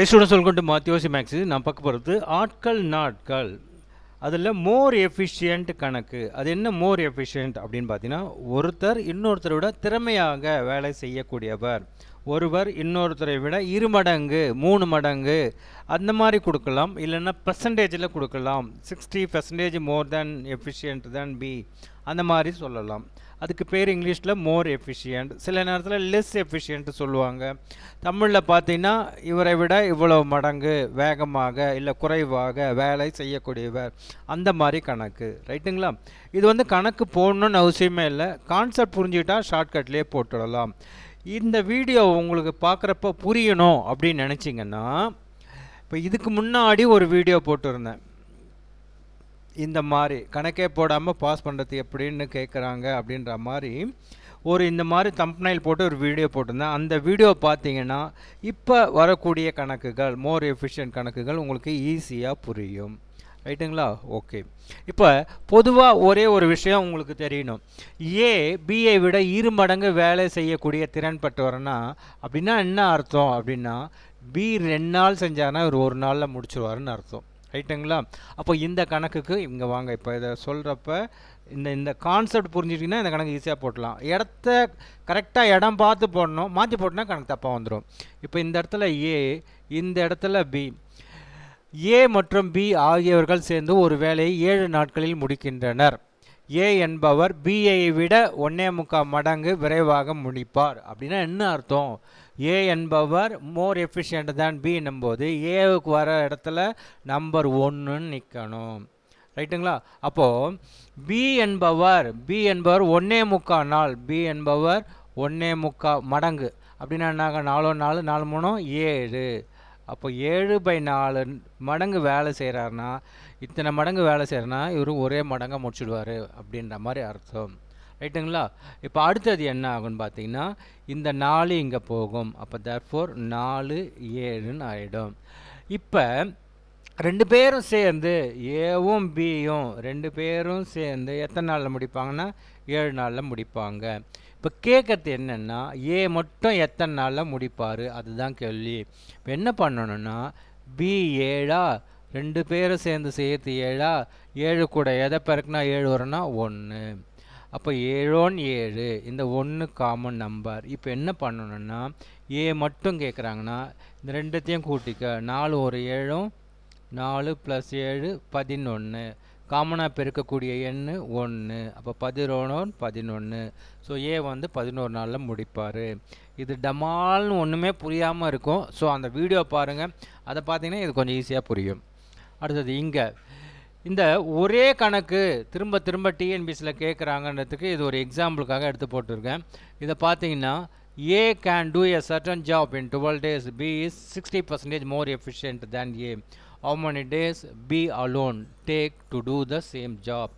Students welcome to Mathiyosi maths. நான் பார்க்க போகிறது ஆட்கள் நாட்கள். அதில் மோர் எஃபிஷியன்ட் கணக்கு. அது என்ன மோர் எஃபிஷியன்ட் அப்படின்னு பார்த்தீங்கன்னா, ஒருத்தர் இன்னொருத்தரை விட திறமையாக வேலை செய்யக்கூடியவர். ஒருவர் இன்னொருத்தரை விட 2 மடங்கு 3 மடங்கு அந்த மாதிரி கொடுக்கலாம். இல்லைன்னா பர்சன்டேஜில் கொடுக்கலாம். 60% மோர் தேன் எஃபிஷியன்ட் தேன் பி, அந்த மாதிரி சொல்லலாம். அதுக்கு பேர் இங்கிலீஷில் மோர் எஃபிஷியன்ட். சில நேரத்தில் லெஸ் எஃபிஷியன்ட் சொல்லுவாங்க. தமிழில் பார்த்தீங்கன்னா, இவரை விட இவ்வளோ மடங்கு வேகமாக இல்லை குறைவாக வேலை செய்யக்கூடியவர், அந்த மாதிரி கணக்கு. ரைட்டுங்களா? இது வந்து கணக்கு போடணுன்னு அவசியமே இல்லை. கான்செப்ட் புரிஞ்சுக்கிட்டால் ஷார்ட்கட்லேயே போட்டுடலாம். இந்த வீடியோ உங்களுக்கு பார்க்குறப்ப புரியணும் அப்படின்னு நினச்சிங்கன்னா, இப்போ இதுக்கு முன்னாடி ஒரு வீடியோ போட்டிருந்தேன். இந்த மாதிரி கணக்கே போடாமல் பாஸ் பண்ணுறது எப்படின்னு கேட்குறாங்க அப்படின்ற மாதிரி இந்த மாதிரி தம்ப்நெயில் போட்டு ஒரு வீடியோ போட்டிருந்தேன். அந்த வீடியோ பார்த்தீங்கன்னா இப்போ வரக்கூடிய கணக்குகள், மோர் எஃபிஷியன்ட் கணக்குகள் உங்களுக்கு ஈஸியாக புரியும். ரைட்டுங்களா? ஓகே. இப்போ பொதுவாக ஒரே ஒரு விஷயம் உங்களுக்கு தெரியணும். ஏ பிஐ விட 2 மடங்கு வேலை செய்யக்கூடிய திறன் பெற்றவர்னா அப்படின்னா என்ன அர்த்தம் அப்படின்னா, பி 2 நாள் செஞ்சார்னா இவர் 1 நாளில் முடிச்சுருவாருன்னு அர்த்தம். ரைட்டுங்களா? அப்போ இந்த கணக்குக்கு இங்கே வாங்க. இப்போ இதை சொல்கிறப்ப இந்த கான்செப்ட் புரிஞ்சிட்டிங்கன்னா இந்த கணக்கு ஈஸியாக போட்டலாம். இடத்த கரெக்டாக இடம் பார்த்து போடணும். மாற்றி போட்டோன்னா கணக்கு தப்பாக வந்துடும். இப்போ இந்த இடத்துல ஏ, இந்த இடத்துல பி. ஏ மற்றும் பி ஆகியவர்கள் சேர்ந்து ஒரு வேலையை 7 நாட்களில் முடிக்கின்றனர். ஏ என்பவர் பிஐ விட 1.25 மடங்கு விரைவாக முடிப்பார். அப்படின்னா என்ன அர்த்தம்? ஏ என்பவர் மோர் எஃபிஷியன்ட் தான் பி என்னும்போது ஏவுக்கு வர இடத்துல நம்பர் 1ன்னு நிற்கணும். ரைட்டுங்களா? அப்போது பி என்பவர் 1.25 நாள், பி என்பவர் 1.25 மடங்கு. அப்படின்னா என்னாக 4 4 4 3 7. அப்போ 7/4 மடங்கு வேலை செய்கிறாருன்னா, இத்தனை மடங்கு வேலை செய்கிறனா இவர் ஒரே மடங்காக முடிச்சுடுவார் அப்படின்ற மாதிரி அர்த்தம். ரைட்டுங்களா? இப்போ அடுத்தது என்ன ஆகும்னு பார்த்தீங்கன்னா, இந்த 4 இங்கே போகும். அப்போ தேர்ஃபோர் 4 7ன்னு ஆகிடும். இப்போ 2 பேரும் சேர்ந்து, ஏவும் பியும் 2 பேரும் சேர்ந்து எத்தனை நாளில் முடிப்பாங்கன்னா 7 நாளில் முடிப்பாங்க. இப்போ கேட்குறது என்னென்னா, ஏ மட்டும் எத்தனை நாளில் முடிப்பார், அதுதான் கேள்வி. இப்போ என்ன பண்ணணுன்னா, பி 7ஆ, 2 பேரும் சேர்ந்து சேர்த்து 7ஆ, 7 கூட எதை பெருக்குனா 7 வரும்னா 1. அப்போ 7 7, இந்த 1 காமன் நம்பர். இப்போ என்ன பண்ணணுன்னா, ஏ மட்டும் கேட்குறாங்கன்னா இந்த 2த்தையும் கூட்டிக்க. 4 ஒரு 7, 4 + 7 11. காமனாக பெருக்கக்கூடிய எண் 1. அப்போ 11 11. ஸோ ஏ வந்து 11 நாளில் முடிப்பார். இது டமால்னு ஒன்றுமே புரியாமல் இருக்கும். ஸோ அந்த வீடியோ பாருங்கள். அதை பார்த்தீங்கன்னா இது கொஞ்சம் ஈஸியாக புரியும். அடுத்தது இங்கே இந்த ஒரே கணக்கு திரும்ப திரும்ப டிஎன்பிசியில் கேட்குறாங்கன்றதுக்கு இது ஒரு எக்ஸாம்பிளுக்காக எடுத்து போட்டிருக்கேன். இதை பார்த்தீங்கன்னா, A can do a certain job in 12 days. B is 60% more efficient than A. How many days B alone take to do the same job?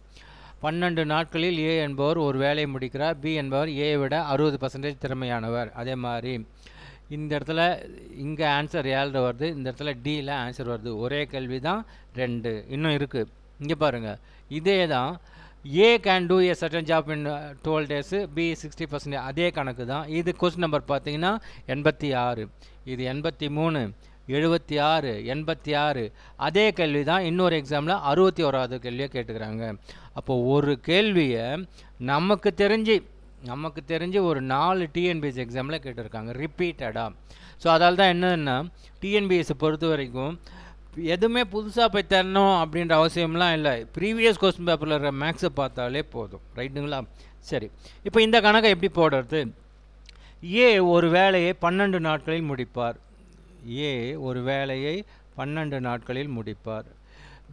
12 நாட்களில் ஏ என்பவர் ஒரு வேலையை முடிக்கிறார். பி என்பவர் ஏ விட 60% திறமையானவர். அதே மாதிரி இந்த இடத்துல இங்கே ஆன்சர் 7 வருது, இந்த இடத்துல டியில் ஆன்சர் வருது. ஒரே கேள்வி தான், 2 இன்னும் இருக்குது. இங்கே பாருங்கள், இதே தான். A can do a certain job in 12 days, B 60%. அதே கணக்கு தான். இது கொஸ்டின் நம்பர் பார்த்தீங்கன்னா 86, இது 83, 76, 86. அதே கேள்வி தான் இன்னொரு எக்ஸாமில் 61வது கேள்வியாக கேட்டுக்கிறாங்க. அப்போது ஒரு கேள்வியை நமக்கு தெரிஞ்சு ஒரு 4 டிஎன்பிஎஸ் எக்ஸாமில் கேட்டிருக்காங்க ரிப்பீட்டடாக. ஸோ அதால் தான் என்னன்னா, டிஎன்பிஎஸ்ஸை பொறுத்த வரைக்கும் எதுவுமே புதுசாக போய் தரணும் அப்படின்ற அவசியம்லாம் இல்லை. ப்ரீவியஸ் கொஸ்டின் பேப்பரில் இருக்கிற மேக்ஸை பார்த்தாலே போதும். ரைட்டுங்களா? சரி, இப்போ இந்த கணக்கை எப்படி போடுறது? ஏ ஒரு வேலையை 12 நாட்களில் முடிப்பார். ஏ ஒரு வேலையை 12 நாட்களில் முடிப்பார்.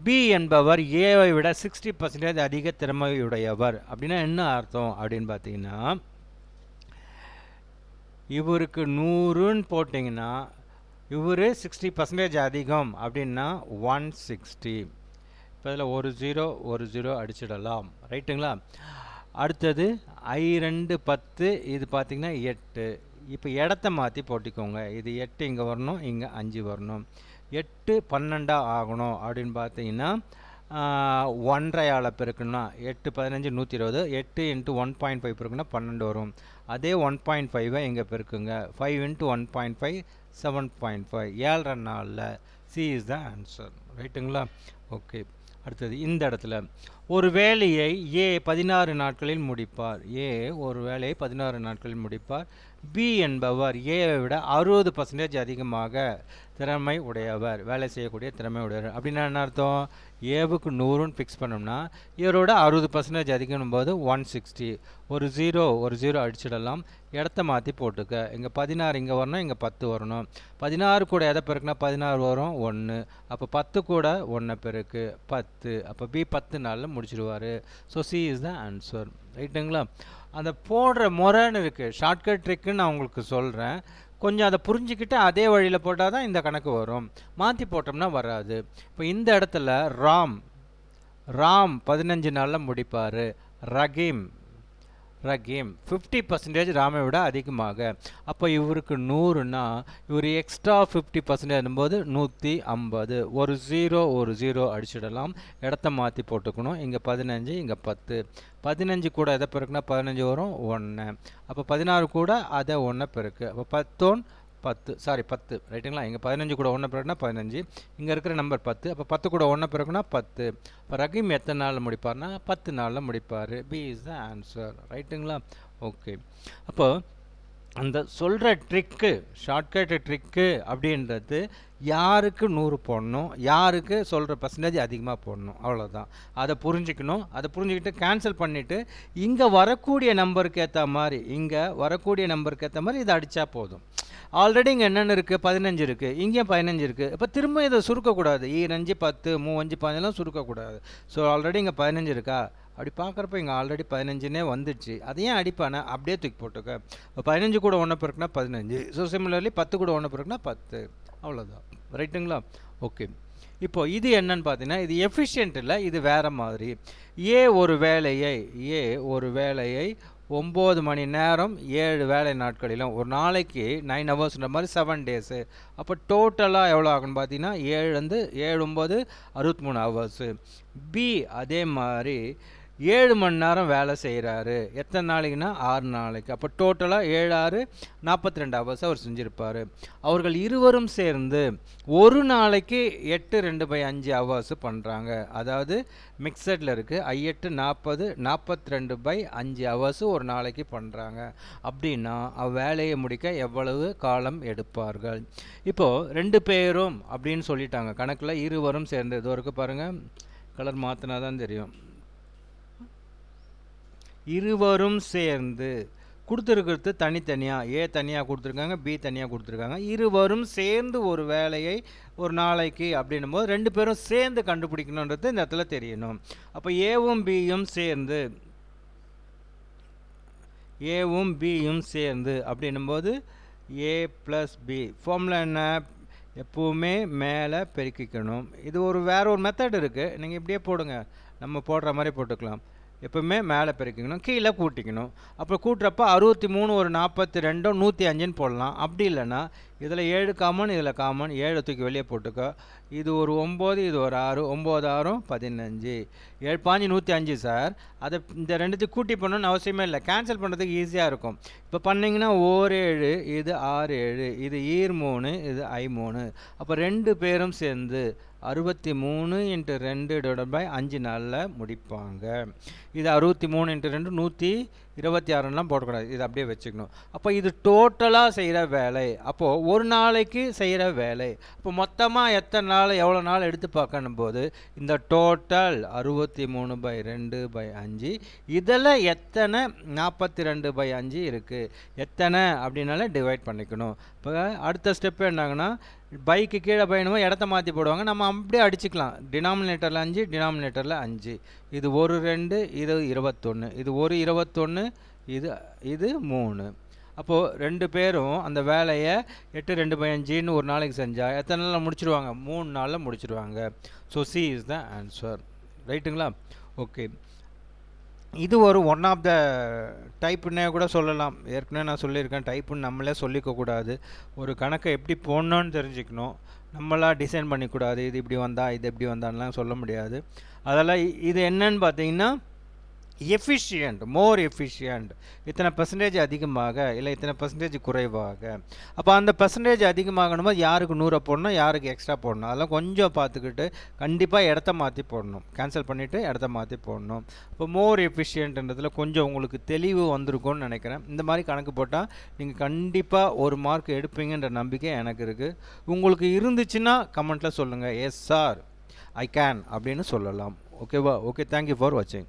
பி என்பவர் ஏவை விட 60% அதிக திறமையுடையவர். அப்படின்னா என்ன அர்த்தம் அப்படின்னு பார்த்தீங்கன்னா, இவருக்கு 100ன்னு போட்டிங்கன்னா இவர் 60% அதிகம் அப்படின்னா 160. இப்போ இதில் ஒரு 0 அடிச்சிடலாம். ரைட்டுங்களா? அடுத்தது I2 10, இது பார்த்திங்கன்னா 8. இப்போ இடத்த மாற்றி போட்டிக்கோங்க. இது 8 இங்கே வரணும், இங்கே 5 வரணும். 8 12 ஆகணும் அப்படின்னு பார்த்தீங்கன்னா 1.5 பெருக்குன்னா 8 15 120. 8 × 1.5 பெருக்குன்னா 12 வரும். அதே 1.5 இங்கே பெருக்குங்க. 5 × 1.5 7.5 7.5 நாளில். C is the answer. ரைட்டுங்களா? ஓகே. அடுத்தது இந்த இடத்துல ஒரு வேலையை ஏ 16 நாட்களில் முடிப்பார். ஏ ஒரு வேலையை 16 நாட்களில் முடிப்பார். பி என்பவர் ஏவை விட 60% அதிகமாக திறமை உடையவர், வேலை செய்யக்கூடிய திறமை உடையவர். அப்படின்னா என்ன அர்த்தம்? ஏவுக்கு 100ன்னு ஃபிக்ஸ் பண்ணோம்னா இவரோட 60% அதிகம் போது 160. ஒரு ஜீரோ அடிச்சிடலாம். இடத்த மாற்றி போட்டுக்க. இங்கே 16 இங்கே வரணும், இங்கே 10 வரணும். 16 கூட எதை பெருக்குனா 16 வரும் 1. அப்போ 10 கூட 1 பெருக்கு 10. அப்போ பி 10 நாளில் முடிச்சிடுவார். So C is the answer. ரைட்டுங்களா? அந்த போடுற முறைன்னு இருக்குது, ஷார்ட்கட் ட்ரிக்குன்னு நான் உங்களுக்கு சொல்கிறேன். கொஞ்சம் அதை புரிஞ்சுக்கிட்டு அதே வழியில் போட்டால் தான் இந்த கணக்கு வரும். மாற்றி போட்டோம்னா வராது. இப்போ இந்த இடத்துல ராம் 15 நாளில் முடிப்பார். ரகீம் 50% ராமை விட அதிகமாக. அப்போ இவருக்கு 100னா இவர் எக்ஸ்ட்ரா 50% போது 150. ஒரு ஜீரோ அடிச்சிடலாம். இடத்த மாற்றி போட்டுக்கணும். இங்கே 15, இங்கே 10. 15 கூட எதை பெருக்குனா 15 வரும் 1. அப்போ 16 கூட அதை 1 பெருக்கு. அப்போ 10 ரைட்டுங்களா? இங்கே 15 கூட 1 பிறகுனா 15. இங்கே இருக்கிற நம்பர் 10. அப்போ 10 கூட 1 பிறகுனா 10. இப்போ ரகீம் எத்தனை நாளில் முடிப்பார்னா 10 நாளில் முடிப்பார். B is the answer. ரைட்டுங்களா? ஓகே. அப்போ அந்த சொல்கிற ட்ரிக்கு, ஷார்ட்கட் ட்ரிக்கு அப்படின்றது யாருக்கு 100 போடணும், யாருக்கு சொல்கிற பர்சன்டேஜ் அதிகமாக போடணும், அவ்வளோதான். அதை புரிஞ்சுக்கணும். அதை புரிஞ்சுக்கிட்டு கேன்சல் பண்ணிவிட்டு இங்கே வரக்கூடிய நம்பருக்கு ஏற்ற மாதிரி இதை அடித்தா போதும். ஆல்ரெடி இங்கே என்னென்ன இருக்குது? 15 இருக்குது. இங்கேயும் 15 இருக்குது. இப்போ திரும்ப இதை சுருக்கக்கூடாது. 2 5 10 3 5 15 சுருக்கக்கூடாது. ஸோ ஆல்ரெடி இங்கே 15 இருக்கா? அப்படி பார்க்குறப்ப இங்கே ஆல்ரெடி 15னே வந்துடுச்சு. அதையும் அடிப்பானே அப்படியே தூக்கி போட்டுக்க. இப்போ 15 கூட 1 பிறகுனா 15. ஸோ சிமிலர்லி 10 கூட 1 பிறகுனா 10. அவ்வளோதான். ரைட்டுங்களா? ஓகே. இப்போது இது என்னன்னு பார்த்தீங்கன்னா, இது எஃபிஷியன்ட்டில் இது வேறு மாதிரி. ஏ ஒரு வேலையை 9 மணி நேரம் 7 வேலை நாட்களிலும், ஒரு நாளைக்கு 9 ஹவர்ஸ்ன்ற மாதிரி 7 டேஸு. அப்போ டோட்டலாக எவ்வளோ ஆகுன்னு பார்த்தீங்கன்னா 7 9 63 ஹவர்ஸு. பி அதே மாதிரி 7 மணி நேரம் வேலை செய்கிறாரு. எத்தனை நாளைக்குன்னா 6 நாளைக்கு. அப்போ டோட்டலாக 7 6 42 ஹவர்ஸ் அவர் செஞ்சுருப்பார். அவர்கள் இருவரும் சேர்ந்து ஒரு நாளைக்கு 8 2/5 ஹவர்ஸ் பண்ணுறாங்க. அதாவது மிக்சடில் இருக்குது. 8 40 42/5 ஹவர்ஸ் ஒரு நாளைக்கு பண்ணுறாங்க. அப்படின்னா வேலையை முடிக்க எவ்வளவு காலம் எடுப்பார்கள்? இப்போது 2 பேரும் அப்படின்னு சொல்லிட்டாங்க கணக்கில். இருவரும் சேர்ந்து இது வரைக்கும் பாருங்கள், கலர் மாற்றினா தான் தெரியும். இருவரும் சேர்ந்து கொடுத்துருக்கிறது தனித்தனியாக, ஏ தனியாக கொடுத்துருக்காங்க, பி தனியாக கொடுத்துருக்காங்க. இருவரும் சேர்ந்து ஒரு வேலையை ஒரு நாளைக்கு அப்படின்னும் போது 2 பேரும் சேர்ந்து கண்டுபிடிக்கணுன்றது இந்த இடத்துல தெரியணும். அப்போ ஏவும் பியும் சேர்ந்து அப்படின்னும்போது ஏ ப்ளஸ் பி. ஃபார்முலா என்ன? எப்போவுமே மேலே பெருக்கிக்கணும். இது வேற ஒரு மெத்தட் இருக்குது. நீங்கள் இப்படியே போடுங்க, நம்ம போடுற மாதிரி போட்டுக்கலாம். எப்பவுமே மேலே பெருக்கிக்கணும், கீழே கூட்டிக்கணும். அப்புறம் கூட்டுறப்ப 63 ஒரு 42 105ன்னு போடலாம். அப்படி இல்லைன்னா இதில் 7 காமன், இதில் காமன், 7 தூக்கி வெளியே போட்டுக்கோ. இது ஒரு 9, இது ஒரு 6, 9 6 15. 7 5 105 சார். அதை இந்த ரெண்டுத்தையும் கூட்டி பண்ணணும்னு அவசியமே இல்லை, கேன்சல் பண்ணுறதுக்கு ஈஸியாக இருக்கும். இப்போ பண்ணிங்கன்னா 7 இது 6 7, இது 3 இது 3. அப்போ 2 பேரும் சேர்ந்து 63 × 2/5 நாளில் முடிப்பாங்க. இது 63 × 2 126லாம் போடக்கூடாது, இது அப்படியே வச்சுக்கணும். அப்போ இது டோட்டலாக செய்கிற வேலை. அப்போது ஒரு நாளைக்கு செய்கிற வேலை. அப்போ மொத்தமாக எத்தனை நாள் எவ்வளோ நாள் எடுத்து பார்க்கணும் போது இந்த டோட்டல் 63/2/5. இதில் எத்தனை 42/5 இருக்குது, எத்தனை அப்படின்னால டிவைட் பண்ணிக்கணும். இப்போ அடுத்த ஸ்டெப்பு என்னாங்கன்னா, பைக்கு கீழே பயணமோ இடத்த மாற்றி போடுவாங்க, நம்ம அப்படியே அடிச்சுக்கலாம். டினாமினேட்டரில் 5 டினாமினேட்டரில் 5. இது ஒரு 2, இது 21, இது ஒரு 21, இது 3. அப்போது 2 பேரும் அந்த வேலையை 8 2/5ன்னு ஒரு நாளைக்கு செஞ்சால் எத்தனை நாளில் முடிச்சிடுவாங்க? 3 நாளில் முடிச்சிடுவாங்க. So C is the answer. ரைட்டுங்களா? ஓகே. இது ஒன் ஆஃப் த டைப்புன்னே கூட சொல்லலாம். ஏற்கனவே நான் சொல்லியிருக்கேன், டைப்புன்னு நம்மளே சொல்லிக்கக்கூடாது. ஒரு கணக்கை எப்படி போடணுன்னு தெரிஞ்சுக்கணும், நம்மளாம் டிசைன் பண்ணிக்கூடாது. இது இப்படி வந்தால் இது எப்படி வந்தான்லாம் சொல்ல முடியாது. அதெல்லாம் இது என்னன்னு பார்த்தீங்கன்னா, எஃபிஷியன்ட், மோர் எஃபிஷியன்ட், இத்தனை பர்சன்டேஜ் அதிகமாக இல்லை இத்தனை பர்சன்டேஜ் குறைவாக. அப்போ அந்த பர்சன்டேஜ் அதிகமாகணுமோ யாருக்கு 100 போடணும், யாருக்கு எக்ஸ்ட்ரா போடணும், அதெல்லாம் கொஞ்சம் பார்த்துக்கிட்டு கண்டிப்பாக இடத்த மாற்றி போடணும். கேன்சல் பண்ணிவிட்டு இடத்த மாற்றி போடணும். இப்போ மோர் எஃபிஷியன்ட்ன்றதுல கொஞ்சம் உங்களுக்கு தெளிவு வந்திருக்கும்னு நினைக்கிறேன். இந்த மாதிரி கணக்கு போட்டால் நீங்கள் கண்டிப்பாக ஒரு மார்க் எடுப்பீங்கன்ற நம்பிக்கை எனக்கு இருக்குது. உங்களுக்கு இருந்துச்சுன்னா கமெண்ட்டில் சொல்லுங்கள், எஸ் சார் ஐ கேன் அப்படின்னு சொல்லலாம். ஓகேவா? ஓகே, தேங்க்யூ ஃபார் வாட்சிங்.